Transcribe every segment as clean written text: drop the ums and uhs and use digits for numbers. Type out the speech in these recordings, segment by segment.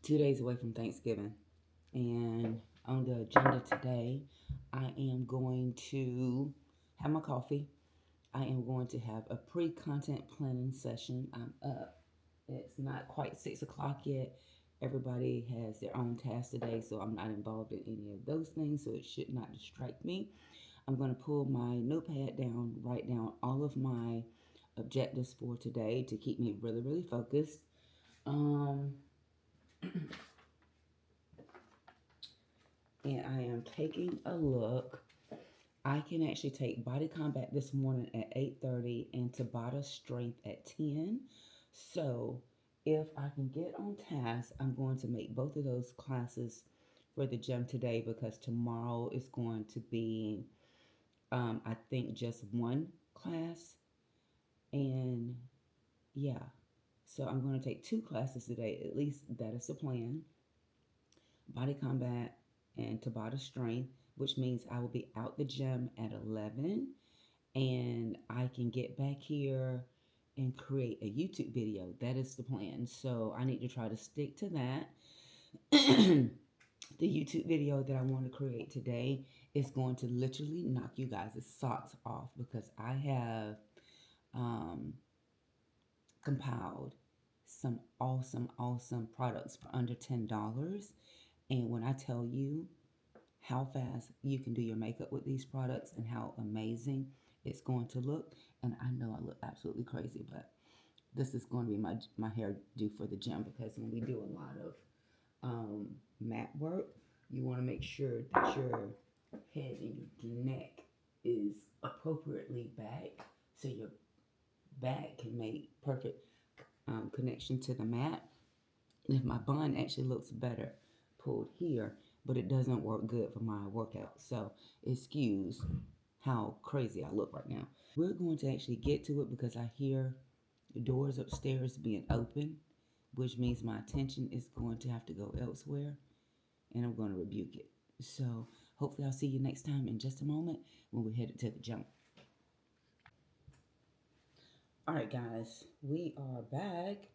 2 days away from Thanksgiving. And on the agenda today, I am going to have my coffee. I am going to have a pre-content planning session. I'm up. It's not quite 6 o'clock yet. Everybody has their own tasks today, so I'm not involved in any of those things, so it should not distract me. I'm going to pull my notepad down, write down all of my objectives for today to keep me really, really focused. Um, and I am taking a look. I can actually take Body Combat this morning at 8:30 and Tabata Strength at 10. So if I can get on task, I'm going to make both of those classes for the gym today because tomorrow is going to be, I think, just one class. And yeah, so I'm going to take two classes today. At least that is the plan. Body Combat and Tabata Strength, which means I will be out the gym at 11 and I can get back here and create a YouTube video. That is the plan. So I need to try to stick to that. The YouTube video that I want to create today is going to literally knock you guys' socks off because I have um, compiled some awesome products for under $10. And when I tell you how fast you can do your makeup with these products and how amazing it's going to look, and I know I look absolutely crazy, but this is going to be my hairdo for the gym because when we do a lot of mat work, you want to make sure that your head and your neck is appropriately back so your back can make perfect connection to the mat. And if my bun actually looks better pulled here, but it doesn't work good for my workout. So excuse how crazy I look right now. We're going to actually get to it because I hear the doors upstairs being open, which means my attention is going to have to go elsewhere and I'm going to rebuke it. So hopefully I'll see you next time in just a moment when we're headed to the gym. All right, guys, we are back.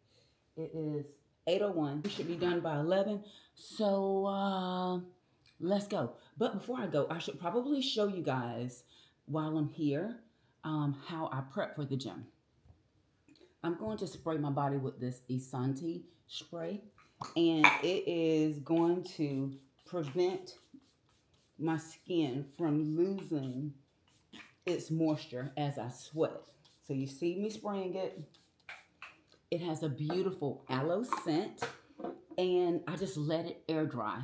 It is 8:01. We should be done by 11. So let's go. But before I go, I should probably show you guys while I'm here how I prep for the gym. I'm going to spray my body with this Essante spray, and it is going to prevent my skin from losing its moisture as I sweat. So you see me spraying it. It has a beautiful aloe scent, and I just let it air dry.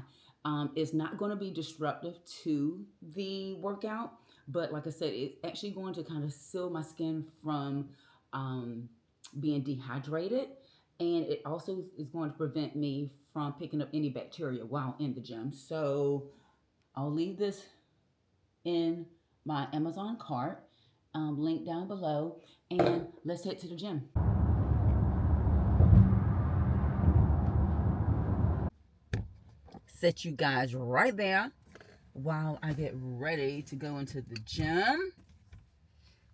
It's not going to be disruptive to the workout, but like I said, it's actually going to kind of seal my skin from being dehydrated, and it also is going to prevent me from picking up any bacteria while in the gym. So I'll leave this in my Amazon cart, link down below, and let's head to the gym. Set you guys right there while I get ready to go into the gym.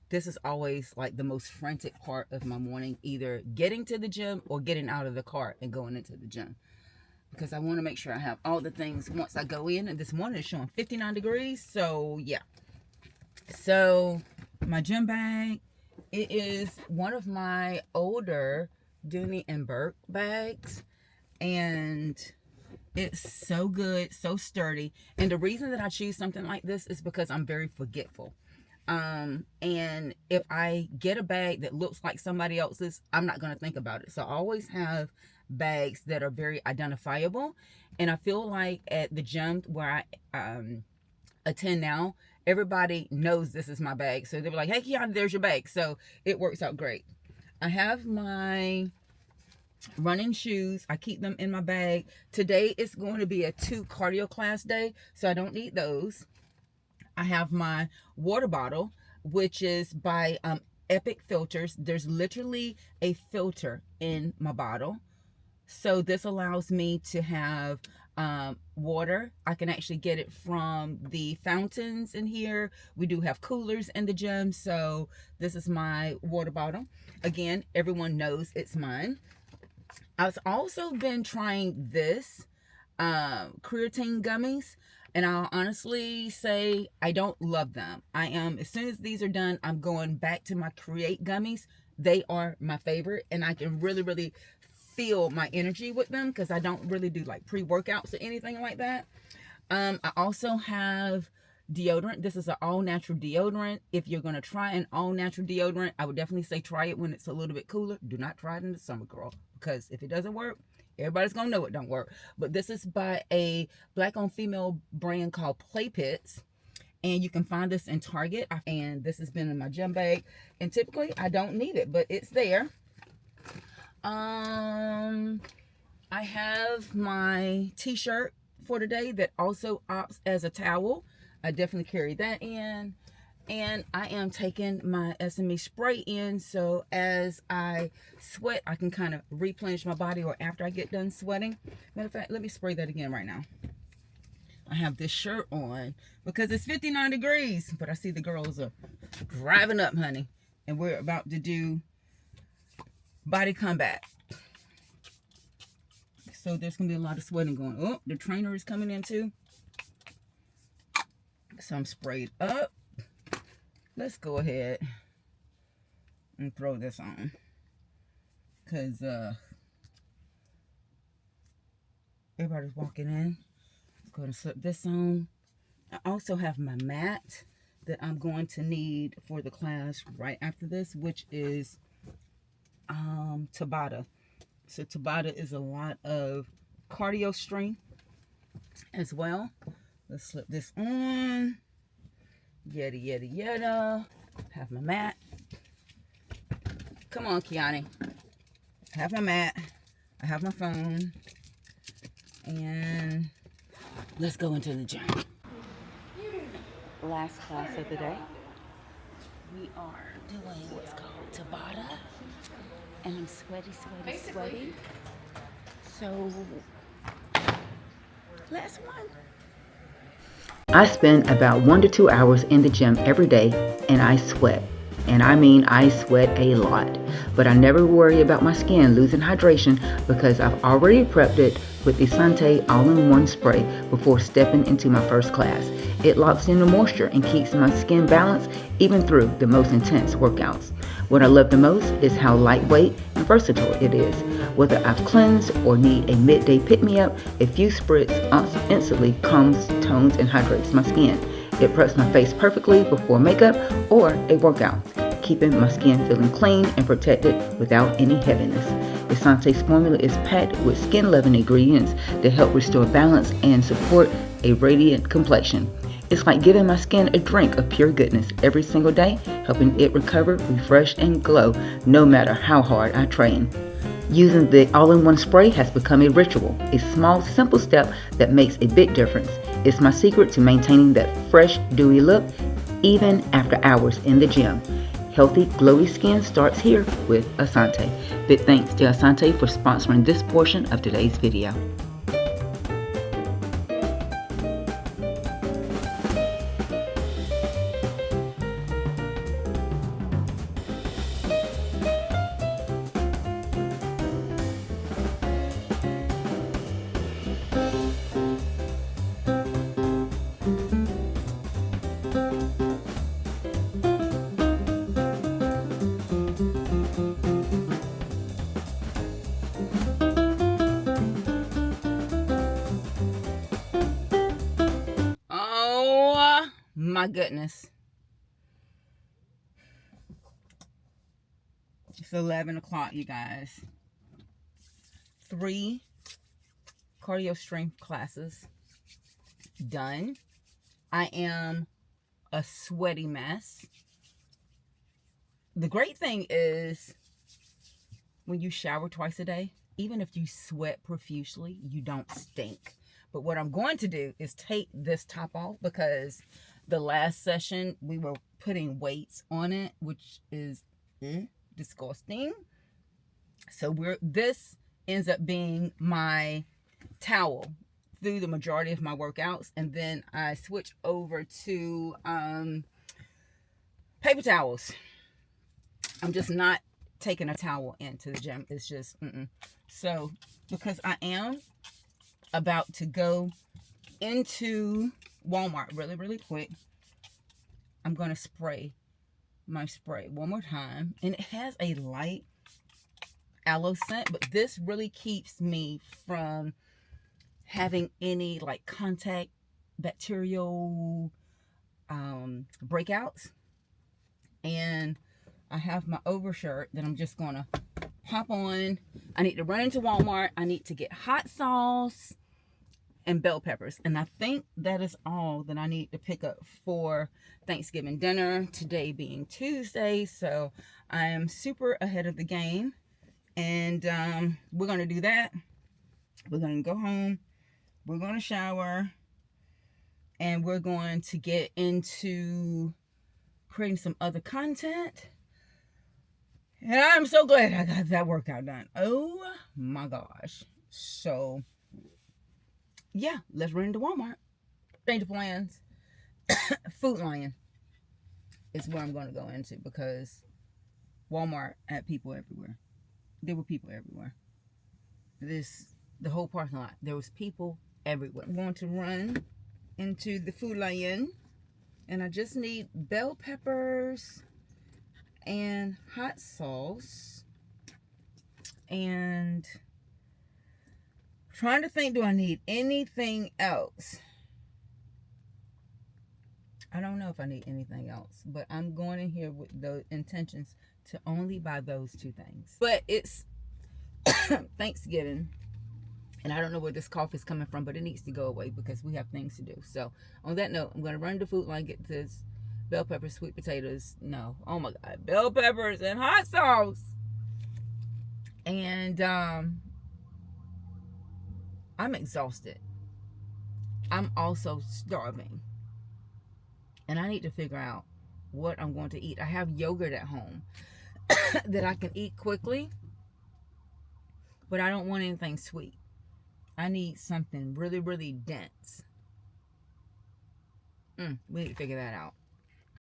This is always like the most frantic part of my morning, either getting to the gym or getting out of the car and going into the gym, because I want to make sure I have all the things once I go in. And this morning is showing 59 degrees, so yeah. So my gym bag, it is one of my older Dooney and Burke bags, and it's so good, so sturdy. And the reason that I choose something like this is because I'm very forgetful. And if I get a bag that looks like somebody else's, I'm not going to think about it. So I always have bags that are very identifiable. And I feel like at the gym where I attend now, everybody knows this is my bag. So they're like, hey, Kiana, there's your bag. So it works out great. I have my running shoes. I keep them in my bag. Today it's going to be a 2 cardio class day, so I don't need those. I have my water bottle, which is by Epic Filters. There's literally a filter in my bottle, so this allows me to have water. I can actually get it from the fountains in here. We do have coolers in the gym, so this is my water bottle. Again, everyone knows it's mine. I've also been trying this creatine gummies, and I'll honestly say I don't love them. As soon as these are done, I'm going back to my Create gummies. They are my favorite, and I can really feel my energy with them because I don't really do like pre-workouts or anything like that. I also have deodorant. This is an all-natural deodorant. If you're going to try an all-natural deodorant, I would definitely say try it when it's a little bit cooler. Do not try it in the summer, girl, because if it doesn't work, everybody's going to know it don't work. But this is by a black-owned female brand called Play Pits. And you can find this in Target. And this has been in my gym bag. And typically, I don't need it, but it's there. I have my t-shirt for today that also opts as a towel. I definitely carry that in. And I am taking my Essante Spray in, so as I sweat, I can kind of replenish my body, or after I get done sweating. Matter of fact, let me spray that again right now. I have this shirt on because it's 59 degrees, but I see the girls are driving up, honey. And we're about to do body combat. So there's going to be a lot of sweating going. Oh, the trainer is coming in too. So I'm sprayed up. Let's go ahead and throw this on. Because everybody's walking in. I'm going to slip this on. I also have my mat that I'm going to need for the class right after this, which is Tabata. So Tabata is a lot of cardio strength as well. Let's slip this on. Yada. Have my mat. Come on, Kiani. I have my mat. I have my phone. And let's go into the gym. Last class of the day. We are doing what's called Tabata. And I'm sweaty. So, last one. I spend about 1 to 2 hours in the gym every day, and I sweat. And I mean I sweat a lot. But I never worry about my skin losing hydration because I've already prepped it with Essante All-in-One Spray before stepping into my first class. It locks in the moisture and keeps my skin balanced even through the most intense workouts. What I love the most is how lightweight and versatile it is. Whether I've cleansed or need a midday pick-me-up, a few spritz instantly calms, tones, and hydrates my skin. It preps my face perfectly before makeup or a workout, keeping my skin feeling clean and protected without any heaviness. Essante's formula is packed with skin-loving ingredients that help restore balance and support a radiant complexion. It's like giving my skin a drink of pure goodness every single day, helping it recover, refresh, and glow no matter how hard I train. Using the all-in-one spray has become a ritual, a small, simple step that makes a big difference. It's my secret to maintaining that fresh, dewy look even after hours in the gym. Healthy, glowy skin starts here with Essante. Big thanks to Essante for sponsoring this portion of today's video. My goodness. It's 11 o'clock, you guys. 3 cardio strength classes done. I am a sweaty mess. The great thing is when you shower twice a day, even if you sweat profusely, you don't stink. But what I'm going to do is take this top off because the last session we were putting weights on it, which is disgusting. So this ends up being my towel through the majority of my workouts, and then I switch over to paper towels. I'm just not taking a towel into the gym. It's just, So, because I am about to go into Walmart really, really quick, I'm going to spray my spray one more time. And it has a light aloe scent, but this really keeps me from having any like contact bacterial breakouts. And I have my overshirt that I'm just gonna pop on. I need to run into Walmart. I need to get hot sauce and bell peppers, and I think that is all that I need to pick up for Thanksgiving dinner, today being Tuesday. So I am super ahead of the game, and we're gonna do that. We're gonna go home, we're gonna shower, and we're going to get into creating some other content. And I'm so glad I got that workout done. Oh my gosh. So yeah, let's run into Walmart. Change of plans. Food Lion is where I'm going to go into, because Walmart had people everywhere. There were people everywhere. The whole parking lot, there was people everywhere. I'm going to run into the Food Lion, and I just need bell peppers and hot sauce, and trying to think, do I need anything else? I don't know if I need anything else, but I'm going in here with the intentions to only buy those two things. But it's Thanksgiving, and I don't know where this cough is coming from, but it needs to go away because we have things to do. So on that note, I'm going to run to Food Line, get this bell peppers, sweet potatoes. No, oh my God, bell peppers and hot sauce. And I'm exhausted. I'm also starving. And I need to figure out what I'm going to eat. I have yogurt at home that I can eat quickly, but I don't want anything sweet. I need something really, really dense. We need to figure that out.